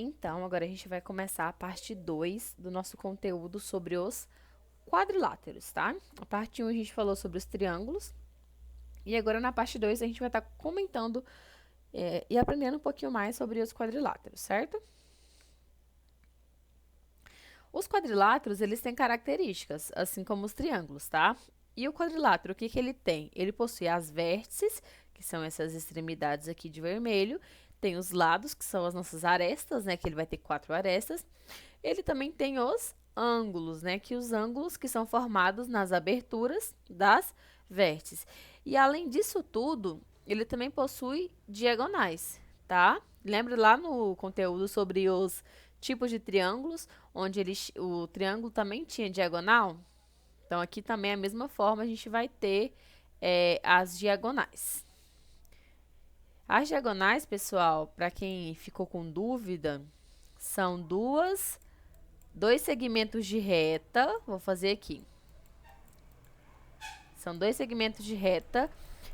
Então, agora a gente vai começar a parte 2 do nosso conteúdo sobre os quadriláteros, tá? A parte 1 a gente falou sobre os triângulos. E agora na parte 2 a gente vai estar comentando e aprendendo um pouquinho mais sobre os quadriláteros, certo? Os quadriláteros, eles têm características, assim como os triângulos, tá? E o quadrilátero, o que que ele tem? Ele possui as vértices, que são essas extremidades aqui de vermelho, tem os lados, que são as nossas arestas, né, que ele vai ter 4 arestas. Ele também tem os ângulos, né, que os ângulos que são formados nas aberturas das vértices. E além disso tudo, ele também possui diagonais, tá? Lembra lá no conteúdo sobre os tipos de triângulos, onde o triângulo também tinha diagonal? Então, aqui também, a mesma forma, a gente vai ter as diagonais. As diagonais, pessoal, para quem ficou com dúvida, são dois segmentos de reta. Vou fazer aqui. São dois segmentos de reta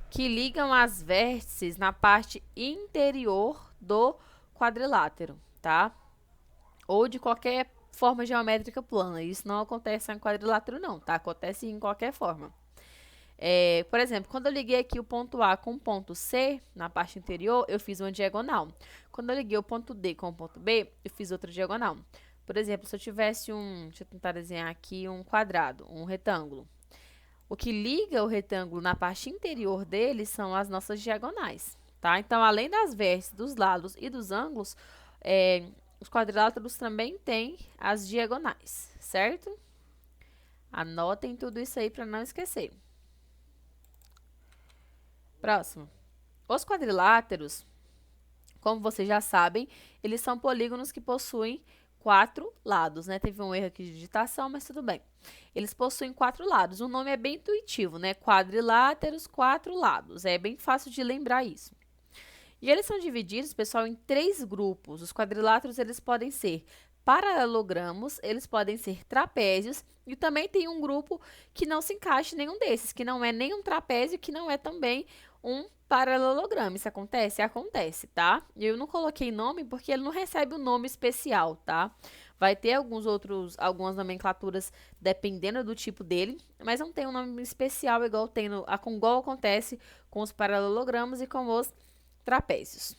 que ligam as vértices na parte interior do quadrilátero, tá? Ou de qualquer forma geométrica plana. Isso não acontece em quadrilátero, não, tá? Acontece em qualquer forma. Por exemplo, quando eu liguei aqui o ponto A com o ponto C, na parte interior, eu fiz uma diagonal. Quando eu liguei o ponto D com o ponto B, eu fiz outra diagonal. Por exemplo, se eu tivesse deixa eu tentar desenhar aqui um quadrado, um retângulo. O que liga o retângulo na parte interior dele são as nossas diagonais, tá? Então, além das vértices, dos lados e dos ângulos, os quadriláteros também têm as diagonais, certo? Anotem tudo isso aí para não esquecer. Próximo. Os quadriláteros, como vocês já sabem, eles são polígonos que possuem 4 lados, né? Teve um erro aqui de digitação, mas tudo bem. Eles possuem 4 lados. O nome é bem intuitivo, né? Quadriláteros, 4 lados. É bem fácil de lembrar isso. E eles são divididos, pessoal, em 3 grupos. Os quadriláteros, eles podem ser paralelogramos, eles podem ser trapézios, e também tem um grupo que não se encaixa em nenhum desses, que não é nem um trapézio, que não é também um paralelogramo. Isso acontece? Acontece, tá? Eu não coloquei nome porque ele não recebe um nome especial, tá? Vai ter algumas nomenclaturas dependendo do tipo dele, mas não tem um nome especial igual acontece com os paralelogramos e com os trapézios.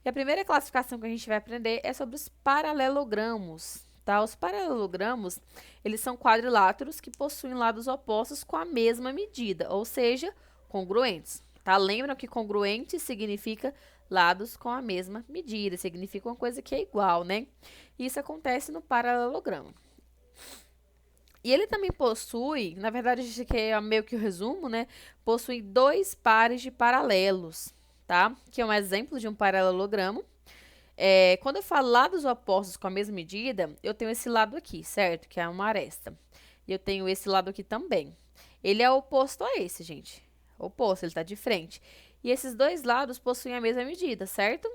E a primeira classificação que a gente vai aprender é sobre os paralelogramos, tá? Os paralelogramos, eles são quadriláteros que possuem lados opostos com a mesma medida, ou seja, congruentes, tá? Lembram que congruente significa lados com a mesma medida, significa uma coisa que é igual, né? Isso acontece no paralelogramo. E ele também possui, na verdade, isso aqui é meio que o resumo, né? Possui 2 pares de paralelos, tá? Que é um exemplo de um paralelogramo. Quando eu falo lados opostos com a mesma medida, eu tenho esse lado aqui, certo? Que é uma aresta. E eu tenho esse lado aqui também. Ele é oposto a esse, gente. Oposto, ele está de frente. E esses dois lados possuem a mesma medida, certo?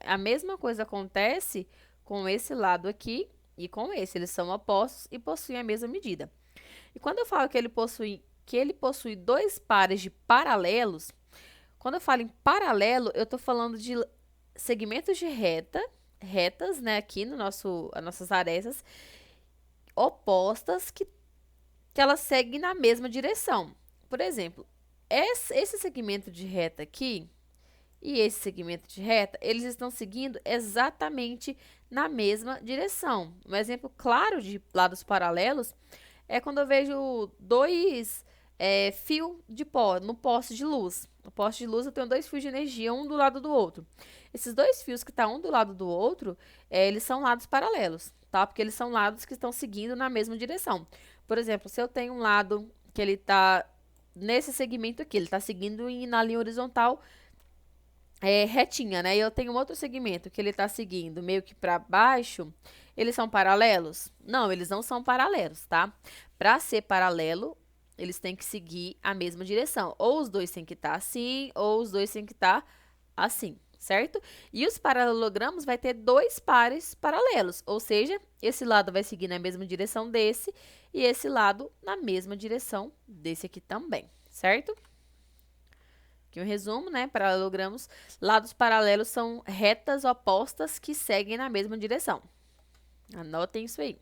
A mesma coisa acontece com esse lado aqui e com esse. Eles são opostos e possuem a mesma medida. E quando eu falo que ele possui 2 pares de paralelos, quando eu falo em paralelo, eu estou falando de segmentos de retas, né, aqui no as nossas arestas, opostas, que elas seguem na mesma direção. Por exemplo, esse segmento de reta aqui e esse segmento de reta, eles estão seguindo exatamente na mesma direção. Um exemplo claro de lados paralelos é quando eu vejo dois fios de pó no poste de luz. No poste de luz eu tenho 2 fios de energia, um do lado do outro. Esses 2 fios que estão um do lado do outro, eles são lados paralelos, tá? Porque eles são lados que estão seguindo na mesma direção. Por exemplo, se eu tenho um lado que ele está nesse segmento aqui, ele está seguindo na linha horizontal retinha, né? E eu tenho um outro segmento que ele está seguindo meio que para baixo. Eles são paralelos? Não, eles não são paralelos, tá? Para ser paralelo, eles têm que seguir a mesma direção. Ou os dois têm que estar assim, ou os dois têm que estar assim, certo? E os paralelogramos vai ter 2 pares paralelos, ou seja, esse lado vai seguir na mesma direção desse e esse lado na mesma direção desse aqui também, certo? aqui um resumo, né? Paralelogramos, lados paralelos são retas opostas que seguem na mesma direção. Anotem isso aí.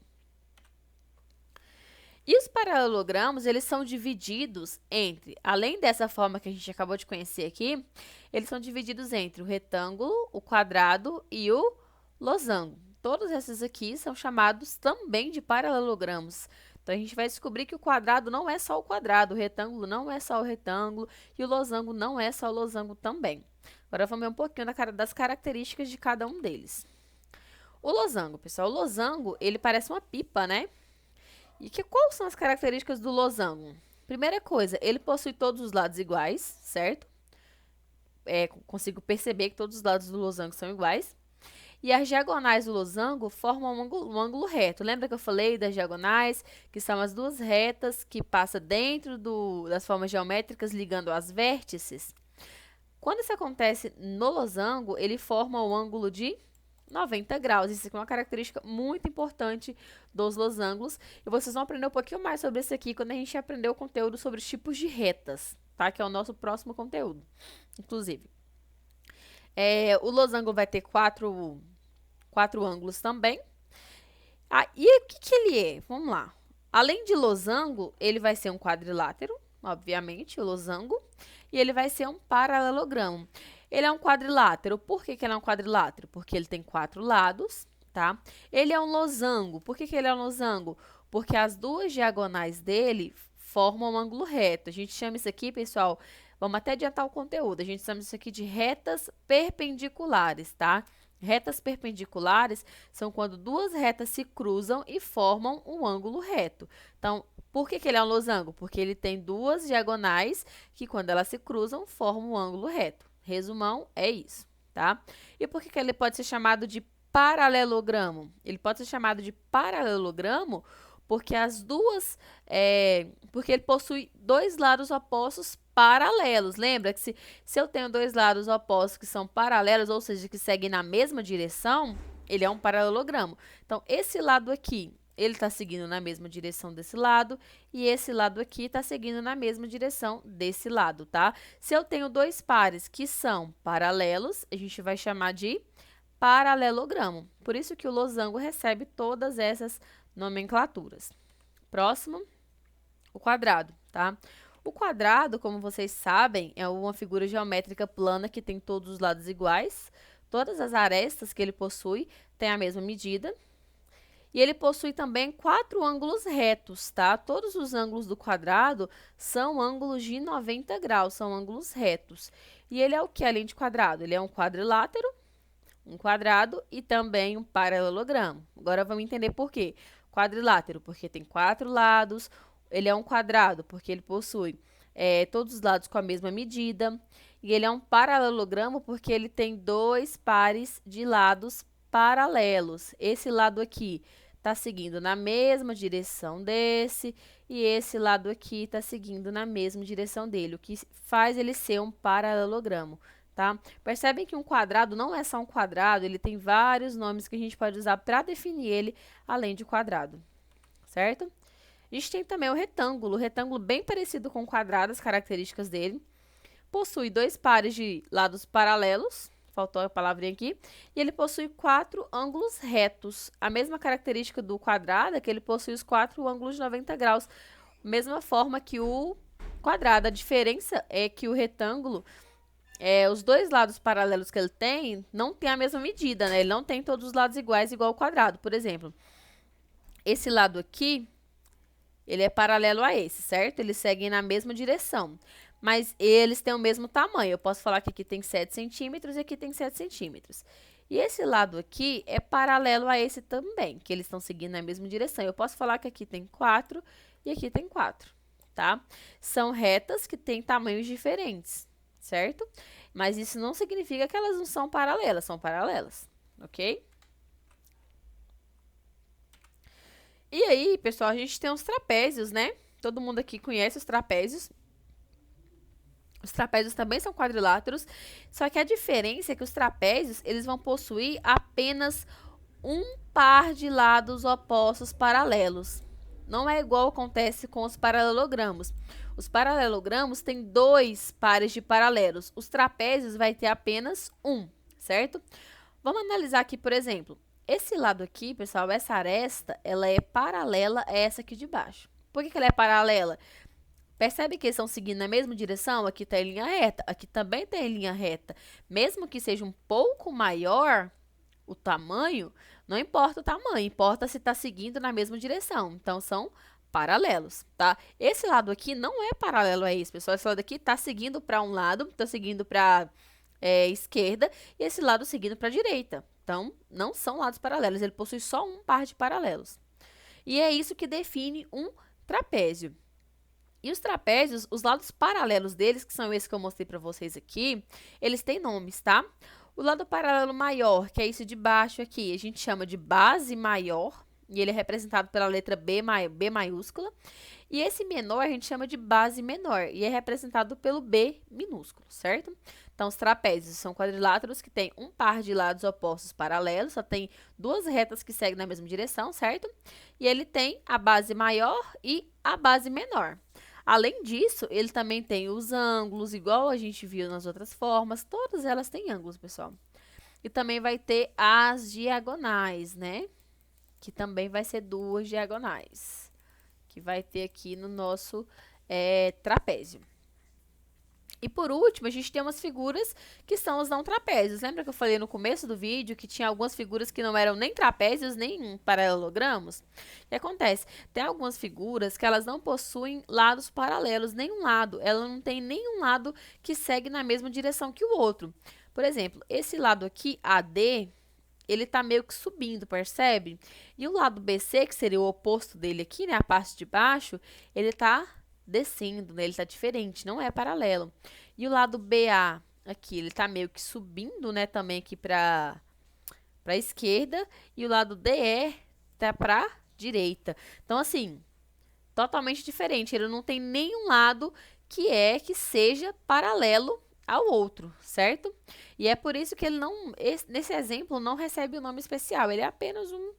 E os paralelogramos, eles são divididos entre, além dessa forma que a gente acabou de conhecer aqui, eles são divididos entre o retângulo, o quadrado e o losango. Todos esses aqui são chamados também de paralelogramos. Então, a gente vai descobrir que o quadrado não é só o quadrado, o retângulo não é só o retângulo e o losango não é só o losango também. Agora, vamos ver um pouquinho das características de cada um deles. O losango, pessoal, o losango, ele parece uma pipa, né? E quais são as características do losango? Primeira coisa, ele possui todos os lados iguais, certo? Consigo perceber que todos os lados do losango são iguais. E as diagonais do losango formam um ângulo reto. Lembra que eu falei das diagonais, que são as duas retas que passam dentro das formas geométricas ligando as vértices? Quando isso acontece no losango, ele forma um ângulo de 90 graus. Isso aqui é uma característica muito importante dos losangos. E vocês vão aprender um pouquinho mais sobre isso aqui quando a gente aprender o conteúdo sobre os tipos de retas, tá? Que é o nosso próximo conteúdo, inclusive. O losango vai ter quatro ângulos também. E o que ele é? Vamos lá. Além de losango, ele vai ser um quadrilátero, obviamente, o losango. E ele vai ser um paralelogramo. Ele é um quadrilátero. Por que ele é um quadrilátero? Porque ele tem 4 lados, tá? Ele é um losango. Por que ele é um losango? Porque as duas diagonais dele formam um ângulo reto. A gente chama isso aqui, pessoal, vamos até adiantar o conteúdo, a gente chama isso aqui de retas perpendiculares, tá? Retas perpendiculares são quando duas retas se cruzam e formam um ângulo reto. Então, por que ele é um losango? Porque ele tem duas diagonais que, quando elas se cruzam, formam um ângulo reto. Resumão, é isso, tá? E por que ele pode ser chamado de paralelogramo? Ele pode ser chamado de paralelogramo porque porque ele possui dois lados opostos paralelos. Lembra que se eu tenho dois lados opostos que são paralelos, ou seja, que seguem na mesma direção, ele é um paralelogramo. Então, esse lado aqui, ele está seguindo na mesma direção desse lado, e esse lado aqui está seguindo na mesma direção desse lado, tá? Se eu tenho dois pares que são paralelos, a gente vai chamar de paralelogramo. Por isso que o losango recebe todas essas nomenclaturas. Próximo, o quadrado, tá? O quadrado, como vocês sabem, é uma figura geométrica plana que tem todos os lados iguais. Todas as arestas que ele possui têm a mesma medida. E ele possui também 4 ângulos retos, tá? Todos os ângulos do quadrado são ângulos de 90 graus, são ângulos retos. E ele é o que além de quadrado? Ele é um quadrilátero, um quadrado e também um paralelogramo. Agora vamos entender por quê. Quadrilátero, porque tem 4 lados. Ele é um quadrado, porque ele possui todos os lados com a mesma medida. E ele é um paralelogramo, porque ele tem 2 pares de lados paralelos. Esse lado aqui está seguindo na mesma direção desse, e esse lado aqui está seguindo na mesma direção dele, o que faz ele ser um paralelogramo, tá? Percebem que um quadrado não é só um quadrado, ele tem vários nomes que a gente pode usar para definir ele, além de quadrado, certo? A gente tem também o retângulo bem parecido com o quadrado, as características dele. Possui 2 pares de lados paralelos, faltou a palavrinha aqui, e ele possui 4 ângulos retos. A mesma característica do quadrado é que ele possui os 4 ângulos de 90 graus, mesma forma que o quadrado. A diferença é que o retângulo, os 2 lados paralelos que ele tem, não tem a mesma medida, né? Ele não tem todos os lados iguais, igual ao quadrado. Por exemplo, esse lado aqui, ele é paralelo a esse, certo? Eles seguem na mesma direção. Mas eles têm o mesmo tamanho. Eu posso falar que aqui tem 7 centímetros e aqui tem 7 centímetros. E esse lado aqui é paralelo a esse também, que eles estão seguindo na mesma direção. Eu posso falar que aqui tem 4 e aqui tem 4, tá? São retas que têm tamanhos diferentes, certo? Mas isso não significa que elas não são paralelas, ok? E aí, pessoal, a gente tem os trapézios, né? Todo mundo aqui conhece os trapézios. Os trapézios também são quadriláteros, só que a diferença é que os trapézios, eles vão possuir apenas um par de lados opostos paralelos. Não é igual acontece com os paralelogramos. Os paralelogramos têm 2 pares de paralelos. Os trapézios vai ter apenas um, certo? Vamos analisar aqui, por exemplo. Esse lado aqui, pessoal, essa aresta, ela é paralela a essa aqui de baixo. Por que ela é paralela? Percebe que eles estão seguindo na mesma direção? Aqui está em linha reta, aqui também está em linha reta. Mesmo que seja um pouco maior o tamanho, não importa o tamanho, importa se está seguindo na mesma direção. Então, são paralelos, tá? Esse lado aqui não é paralelo a esse, pessoal. Esse lado aqui está seguindo para um lado, está seguindo para esquerda, e esse lado seguindo para a direita. Então, não são lados paralelos, ele possui só um par de paralelos. E é isso que define um trapézio. E os trapézios, os lados paralelos deles, que são esses que eu mostrei para vocês aqui, eles têm nomes, tá? O lado paralelo maior, que é esse de baixo aqui, a gente chama de base maior, e ele é representado pela letra B maiúscula. E esse menor a gente chama de base menor, e é representado pelo B minúsculo, certo? Então, os trapézios são quadriláteros que têm um par de lados opostos paralelos, só tem duas retas que seguem na mesma direção, certo? E ele tem a base maior e a base menor. Além disso, ele também tem os ângulos, igual a gente viu nas outras formas, todas elas têm ângulos, pessoal. E também vai ter as diagonais, né? Que também vai ser duas diagonais, que vai ter aqui no nosso trapézio. E por último, a gente tem umas figuras que são os não trapézios. Lembra que eu falei no começo do vídeo que tinha algumas figuras que não eram nem trapézios, nem paralelogramos? O que acontece? Tem algumas figuras que elas não possuem lados paralelos, nenhum lado. Ela não tem nenhum lado que segue na mesma direção que o outro. Por exemplo, esse lado aqui, AD, ele tá meio que subindo, percebe? E o lado BC, que seria o oposto dele aqui, né, a parte de baixo, ele tá descendo, né? Ele tá diferente, não é paralelo. E o lado BA aqui, ele tá meio que subindo, né, também aqui pra esquerda, e o lado DE tá pra direita. Então, assim, totalmente diferente. Ele não tem nenhum lado que seja paralelo ao outro, certo? E é por isso que ele não, nesse exemplo, não recebe o nome especial. Ele é apenas um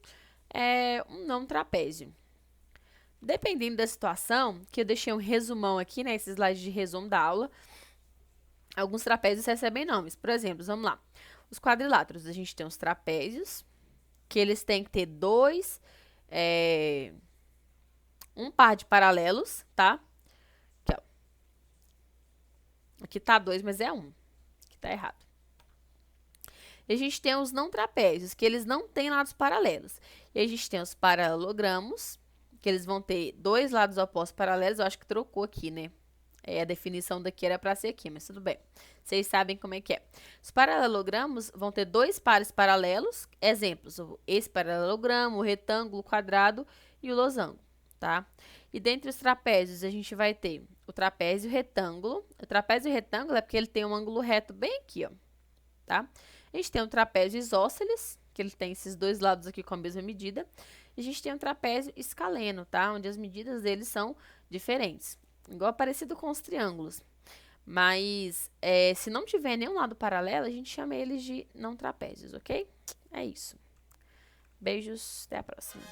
não trapézio. Dependendo da situação, que eu deixei um resumão aqui, né, esses slides de resumo da aula, alguns trapézios recebem nomes. Por exemplo, vamos lá. Os quadriláteros, a gente tem os trapézios, que eles têm que ter um par de paralelos, tá? Aqui, ó. Aqui tá 2, mas é 1. Aqui tá errado. E a gente tem os não trapézios, que eles não têm lados paralelos. E a gente tem os paralelogramos, que eles vão ter 2 lados opostos paralelos. Eu acho que trocou aqui, né? A definição daqui era para ser aqui, mas tudo bem. Vocês sabem como é que é. Os paralelogramos vão ter 2 pares paralelos. Exemplos, esse paralelogramo, o retângulo, o quadrado e o losango, tá? E dentre os trapézios, a gente vai ter o trapézio retângulo. O trapézio retângulo é porque ele tem um ângulo reto bem aqui, ó, tá? A gente tem o trapézio isósceles, que ele tem esses 2 lados aqui com a mesma medida. E a gente tem o trapézio escaleno, tá? Onde as medidas deles são diferentes. Igual parecido com os triângulos. Mas, se não tiver nenhum lado paralelo, a gente chama eles de não trapézios, ok? É isso. Beijos, até a próxima.